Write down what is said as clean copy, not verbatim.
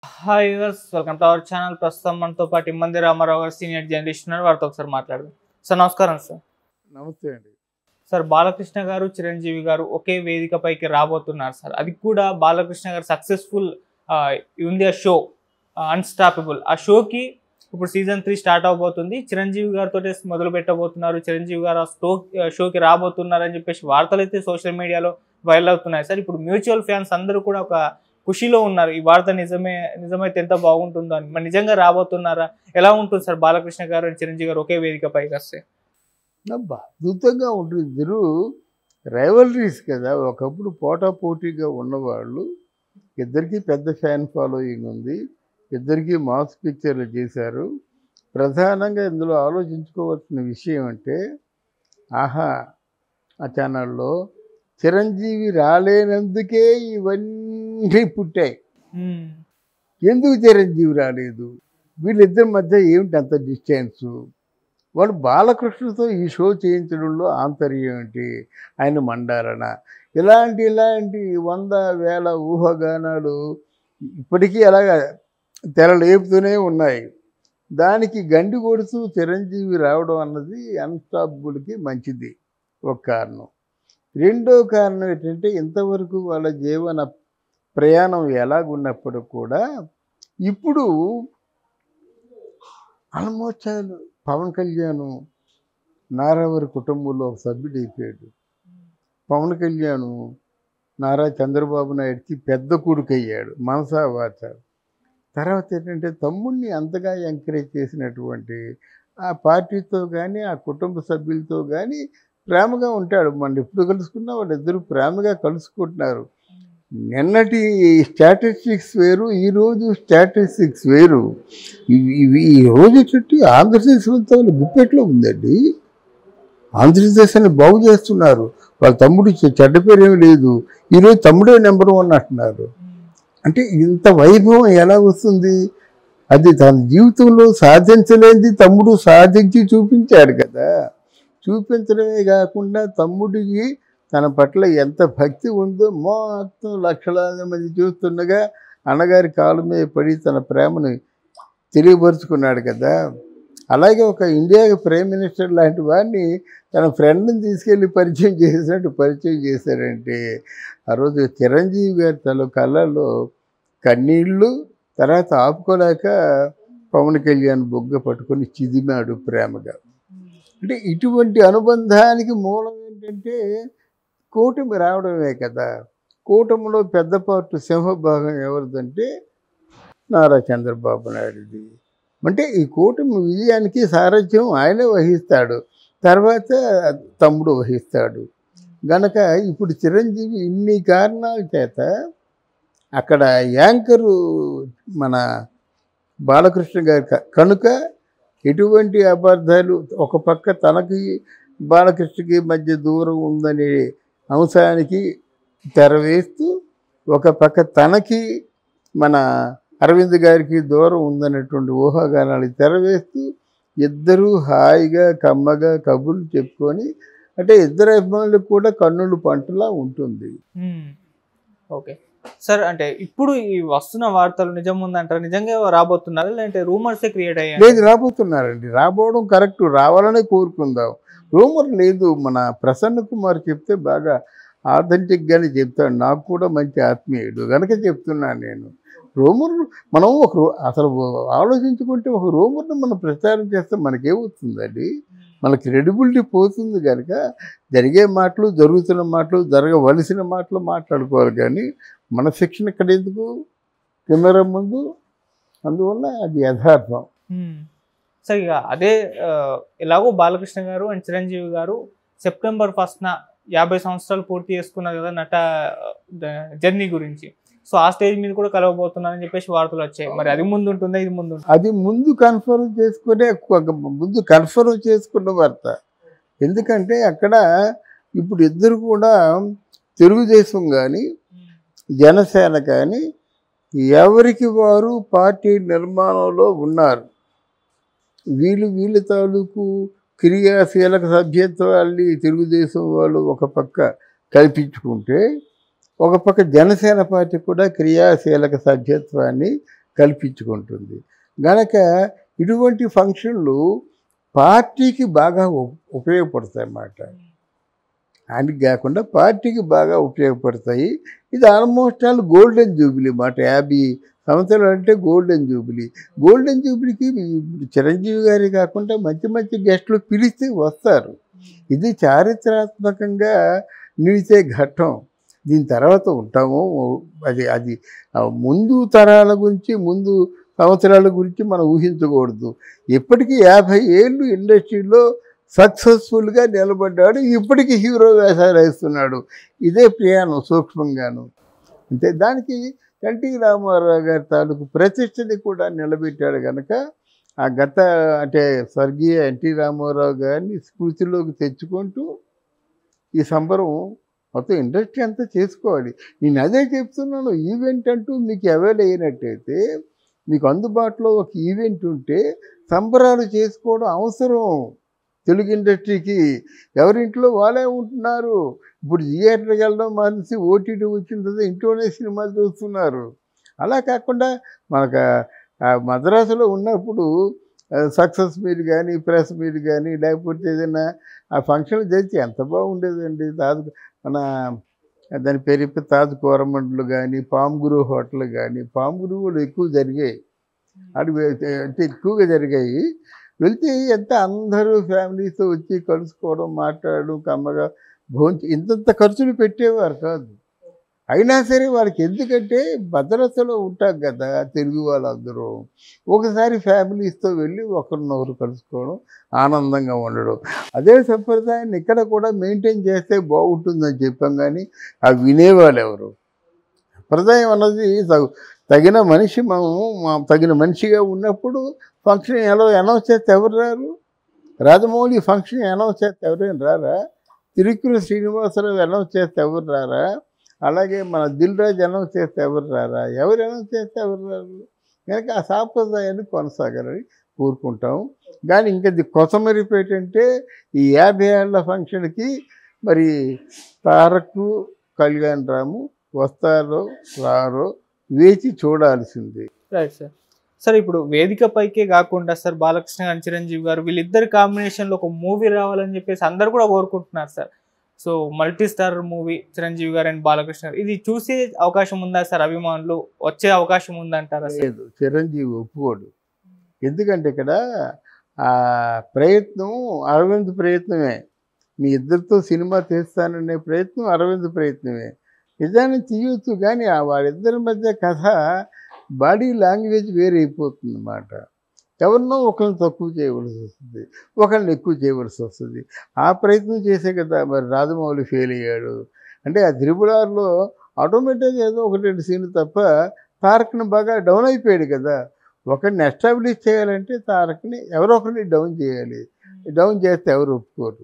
Hi viewers, welcome to our channel. ప్రస్తుతం మనతో పాటు ఇమ్మంది రామారావు గారు సీనియర్ జర్నలిస్ట్ ఉన్నారు. వారితో ఒకసారి మాట్లాడదాం. సార్ నమస్కారం. సార్ నమస్తే అండి. సార్ బాలకృష్ణ గారు, చిరంజీవి గారు ఒకే వేదికపైకి రాబోతున్నారు. సార్ అది కూడా బాలకృష్ణ గారు సక్సెస్ఫుల్ ఇండియా షో అన్స్టాపబుల్. ఆ షోకి ఇప్పుడు సీజన్ 3 స్టార్ట్ అవబోతుంది. చిరంజీవి గారితో మొదలు పెట్టబోతున్నారు. చిరంజీవి గారు ఆ షోకి రాబోతున్నారు అని చెప్పేసి వార్తలు అయితే సోషల్ మీడియాలో వైరల్ అవుతున్నాయి. సార్ ఇప్పుడు మ్యూచువల్ ఫ్యాన్స్ అందరూ కూడా ఒక ఖుషిలో ఉన్నారు. ఈ వార్త నిజమైతే ఎంత బాగుంటుందో అని. మరి నిజంగా రాబోతున్నారా? ఎలా ఉంటుంది సార్ బాలకృష్ణ గారు అండ్ చిరంజీవి గారు ఒకే వేదిక పైకి వస్తే? అద్భుతంగా ఉంటుంది. ఇద్దరు రైవలరీస్ కదా, ఒకప్పుడు పోటాపోటీగా ఉన్నవాళ్ళు. ఇద్దరికి పెద్ద ఫ్యాన్ ఫాలోయింగ్ ఉంది. ఇద్దరికి మాస్ పిక్చర్లు చేశారు. ప్రధానంగా ఇందులో ఆలోచించుకోవాల్సిన విషయం అంటే, ఆహా ఆ ఛానల్లో చిరంజీవి రాలేనందుకే ఇవన్నీ పుట్టాయి. ఎందుకు చిరంజీవి రాలేదు? వీళ్ళిద్దరి మధ్య ఏమిటి అంత డిస్టెన్సు? వాడు బాలకృష్ణతో ఈ షో చేయించడంలో ఆంతర్యం ఏంటి? ఆయన మండాలన ఇలాంటి 100,000 ఊహాగానాలు ఇప్పటికీ అలాగ తెరలేపుతూనే ఉన్నాయి. దానికి గండి కొడుతూ చిరంజీవి రావడం అన్నది అన్స్టాపబుల్కి మంచిది ఒక కారణం. రెండో కారణం ఏంటంటే, ఇంతవరకు వాళ్ళ జీవన ప్రయాణం ఎలాగున్నప్పుడు కూడా ఇప్పుడు ఆల్మోస్ట్ పవన్ కళ్యాణ్ నారావారి కుటుంబంలో ఒక సభ్యుడు అయిపోయాడు. పవన్ కళ్యాణ్ నారా చంద్రబాబు నాయుడికి పెద్ద కొడుకు అయ్యాడు మనసా వాచ. తర్వాత ఏంటంటే, తమ్ముడిని అంతగా ఎంకరేజ్ చేసినటువంటి ఆ పార్టీతో కానీ ఆ కుటుంబ సభ్యులతో కానీ ప్రేమగా ఉంటాడు. మనం ఎప్పుడు కలుసుకున్నా వాళ్ళిద్దరూ ప్రేమగా కలుసుకుంటున్నారు. నిన్నటి స్టాటిస్టిక్స్ వేరు, ఈరోజు స్టాటిస్టిక్స్ వేరు. ఈ రోజు చుట్టూ ఆంధ్రప్రదేశ్ అంతా గుప్పెట్లో ఉందండి. ఆంధ్రప్రదేశాన్ని బాగు చేస్తున్నారు. వాళ్ళ తమ్ముడు చెడ్డ పేరేమీ లేదు. ఈరోజు తమ్ముడే నెంబర్ 1 అంటున్నారు. అంటే ఇంత వైభవం ఎలా వస్తుంది? అది తన జీవితంలో సాధించలేనిది తమ్ముడు సాధించి చూపించాడు కదా. చూపించడమే కాకుండా తమ్ముడికి తన పట్ల ఎంత భక్తి ఉందో మొత్తం లక్షలాది మంది చూస్తుండగా అన్నగారి కాలు మీద పడి తన ప్రేమను తెలియపరుచుకున్నాడు కదా. అలాగే ఒక ఇండియాకి ప్రైమ్ మినిస్టర్ లాంటి వాడిని తన ఫ్రెండ్ని తీసుకెళ్ళి పరిచయం చేసినట్టు పరిచయం చేశారంటే, ఆ రోజు చిరంజీవి గారి తన కళ్ళల్లో కన్నీళ్ళు, తర్వాత ఆపుకోలేక పవన్ కళ్యాణ్ బొగ్గ పట్టుకొని చిదిమాడు ప్రేమగా. అంటే ఇటువంటి అనుబంధానికి మూలం ఏంటంటే కూటమి రావడమే కదా. కూటమిలో పెద్ద పార్టీ సింహభాగం ఎవరిదంటే నారా చంద్రబాబు నాయుడుది. అంటే ఈ కూటమి విజయానికి సారథ్యం ఆయనే వహిస్తాడు, తర్వాత తమ్ముడు వహిస్తాడు. గనక ఇప్పుడు చిరంజీవి ఇన్ని కారణాల చేత అక్కడ యాంకరు మన బాలకృష్ణ గారి కనుక ఎటువంటి అబద్ధాలు, ఒక పక్క తనకి బాలకృష్ణకి మధ్య దూరం ఉందనే అంశానికి తెరవేస్తూ, ఒక పక్క తనకి మన అరవింద్ గారికి దూరం ఉందనేటువంటి ఊహాగానాలు తెరవేస్తూ ఇద్దరూ హాయిగా కమ్మగా కబుర్లు చెప్పుకొని, అంటే ఇద్దరు అభిమానులకు కూడా కన్నులు పంటలా ఉంటుంది. ఓకే సార్, అంటే ఇప్పుడు ఈ వస్తున్న వార్తలు నిజం ఉందంటారు? నిజంగా రాబోతున్నారు లేదంటే రూమర్సే క్రియేట్ అయ్యాయి? లేదు, రాబోతున్నారండి. రాబోవడం కరెక్ట్, రావాలనే కోరుకుందాం. రూమర్ లేదు. మన ప్రసన్న కుమార్ చెప్తే బాగా ఆథెంటిక్గానే చెప్తాడు. నాకు కూడా మంచి ఆత్మీయుడు కనుక చెప్తున్నాను నేను. రూమర్ మనం అసలు ఆలోచించుకుంటే ఒక రూమర్ని మనం ప్రచారం చేస్తే మనకేమవుతుందండి? మన క్రెడిబిలిటీ పోతుంది. కనుక జరిగే మాటలు, జరుగుతున్న మాటలు, జరగవలసిన మాటలు మాట్లాడుకోవాలి. కానీ మన శిక్షణ ఇక్కడ ఎందుకు కెమెరా ముందు? అందువల్ల అది యథార్థం. సరే, ఇక అదే ఎలాగో బాలకృష్ణ గారు అండ్ చిరంజీవి గారు సెప్టెంబర్ 1న 50 సంవత్సరాలు పూర్తి చేసుకున్నారు కదా నట జర్నీ గురించి. సో ఆ స్టేజ్ మీద కూడా కలవబోతున్నారని చెప్పేసి వార్తలు వచ్చాయి. మరి అది ముందు ఉంటుందా, ఇది ముందు? అది ముందు కన్ఫర్మ్ చేసుకున్న వార్త. ఎందుకంటే అక్కడ ఇప్పుడు ఇద్దరు కూడా తెలుగుదేశం కానీ జనసేన కానీ ఎవరికి వారు పార్టీ నిర్మాణంలో ఉన్నారు. వీళ్ళ తాలూకు క్రియాశీలక సభ్యత్వాన్ని తెలుగుదేశం వాళ్ళు ఒక పక్క కల్పించుకుంటే, ఒక పక్క జనసేన పార్టీ కూడా క్రియాశీలక సభ్యత్వాన్ని కల్పించుకుంటుంది. గనక ఇటువంటి ఫంక్షన్లు పార్టీకి బాగా ఉపయోగపడతాయి అన్నమాట. ఆయనకి కాకుండా పార్టీకి బాగా ఉపయోగపడతాయి. ఇది ఆల్మోస్ట్ ఆల్ గోల్డెన్ జూబిలీ మాట. 50 సంవత్సరాలు అంటే గోల్డెన్ జూబిలీ. గోల్డెన్ జూబిలీకి చిరంజీవి గారి కాకుండా మంచి మంచి గెస్టులు పిలిస్తే వస్తారు. ఇది చారిత్రాత్మకంగా నిలిచే ఘట్టం. దీని తర్వాత ఉంటాము. అది ముందు తరాల గురించి, ముందు సంవత్సరాల గురించి మనం ఊహించకూడదు. ఇప్పటికీ 50 ఏళ్ళు ఇండస్ట్రీలో సక్సెస్ఫుల్గా నిలబడ్డాడు. ఇప్పటికీ హీరో వేషాలు వేస్తున్నాడు. ఇదే ప్రయాణం సూక్ష్మంగాను. అంతే. దానికి ఎన్టీ రామారావు గారి తాలూకు ప్రతిష్టని కూడా నిలబెట్టాడు కనుక ఆ గత అంటే స్వర్గీయ ఎన్టీ రామారావు గారిని స్మృతిలోకి తెచ్చుకుంటూ ఈ సంబరం మొత్తం ఇండస్ట్రీ అంతా చేసుకోవాలి. నేను అదే చెప్తున్నాను. ఈవెంట్ అంటూ మీకు అవైల్ అయినట్టయితే, మీకు అందుబాటులో ఒక ఈవెంట్ ఉంటే సంబరాలు చేసుకోవడం అవసరం. తెలుగు ఇండస్ట్రీకి ఎవరింట్లో వాళ్ళే ఉంటున్నారు. ఇప్పుడు థియేటర్కి వెళ్ళడం మానేసి ఓటీటీ వచ్చిన తర్వాత ఇంట్లోనే సినిమాలు చూస్తున్నారు. అలా కాకుండా మనకు మద్రాసులో ఉన్నప్పుడు సక్సెస్ మీట్ కానీ, ప్రెస్ మీట్ కానీ, లేకపోతే ఏదైనా ఆ ఫంక్షన్లు జరిగితే ఎంత బాగుండేదండి. మన దాని పేరు తాజ్ కోరమండలు కానీ, పామ్గురు హోటల్ కానీ, పామ్గురువులు ఎక్కువ జరిగాయి. అంటే ఎక్కువగా జరిగాయి. వెళ్తే ఎంత అందరూ ఫ్యామిలీతో వచ్చి కలుసుకోవడం, మాట్లాడడం, కమ్మగా భోంచి ఇంతంత ఖర్చులు పెట్టేవారు కాదు. అయినా సరే వాళ్ళకి ఎందుకంటే భద్రతలో ఉంటాం కదా తెలుగు వాళ్ళందరూ. ఒకసారి ఫ్యామిలీస్తో వెళ్ళి ఒకరినొకరు కలుసుకోవడం, ఆనందంగా ఉండడం, అదే సంప్రదాయాన్ని ఇక్కడ కూడా మెయింటైన్ చేస్తే బాగుంటుందని చెప్పాం. కానీ అవి వినేవాళ్ళు ఎవరు? సంప్రదాయం అన్నది తగిన మనిషి, తగిన మనిషిగా ఉన్నప్పుడు ఫంక్షన్ ఎలా అనౌన్స్ చేస్తే ఎవరు రారు? రాజమౌళి ఫంక్షన్ అనౌన్స్ చేస్తే ఎవరైనా రారా? తిరుక్కుల శ్రీనివాసరావు అనౌన్స్ చేస్తే ఎవరు రారా? అలాగే మన దిల్ రాజు అనౌన్స్ చేస్తే ఎవరు రారా? ఎవరు అనౌన్స్ చేస్తే ఎవరు రారు? కనుక ఆ సాంప్రదాయాన్ని కొనసాగాలని కోరుకుంటాం. కానీ ఇంకా కొసమరిపేట అంటే ఈ 50 ఏళ్ల ఫంక్షన్కి మరి తారక్, కళ్యాణ్ రాము వస్తారో రారో వేచి చూడాల్సిందే. Right sir. సార్ ఇప్పుడు వేదికపైకే కాకుండా సార్ బాలకృష్ణ గారు, చిరంజీవి గారు వీళ్ళిద్దరి కాంబినేషన్లో ఒక మూవీ రావాలని చెప్పేసి అందరు కూడా కోరుకుంటున్నారు sir. So multi star movie Chiranjeevi గారు అండ్ బాలకృష్ణ గారు, ఇది చూసే అవకాశం ఉందా సార్? అభిమానులు వచ్చే అవకాశం ఉందంటారా? లేదు, చిరంజీవి ఒప్పుకోడు. ఎందుకంటే ఇక్కడ ఆ ప్రయత్నం అరవింద్ ప్రయత్నమే. మీ ఇద్దరితో సినిమా తీస్తాననే ప్రయత్నం అరవింద్ ప్రయత్నమే. నిజాన్ని తీయొచ్చు, కానీ వాళ్ళిద్దరి మధ్య కథ బాడీ లాంగ్వేజ్ వేరైపోతుంది అన్నమాట. ఎవరినో ఒకరిని తక్కువ చేయవలసి వస్తుంది, ఒకరిని ఎక్కువ చేయవలసి వస్తుంది. ఆ ప్రయత్నం చేసే కదా మరి రాజమౌళి ఫెయిల్ అయ్యాడు. అంటే ఆ త్రిపురార్లో ఆటోమేటిక్గా ఏదో 1-2 సీన్లు తప్ప తారక్ని బాగా డౌన్ అయిపోయాడు కదా. ఒకరిని ఎస్టాబ్లిష్ చేయాలంటే తారక్ని ఎవరో ఒకరిని డౌన్ చేయాలి. డౌన్ చేస్తే ఎవరు ఒప్పుకోరు.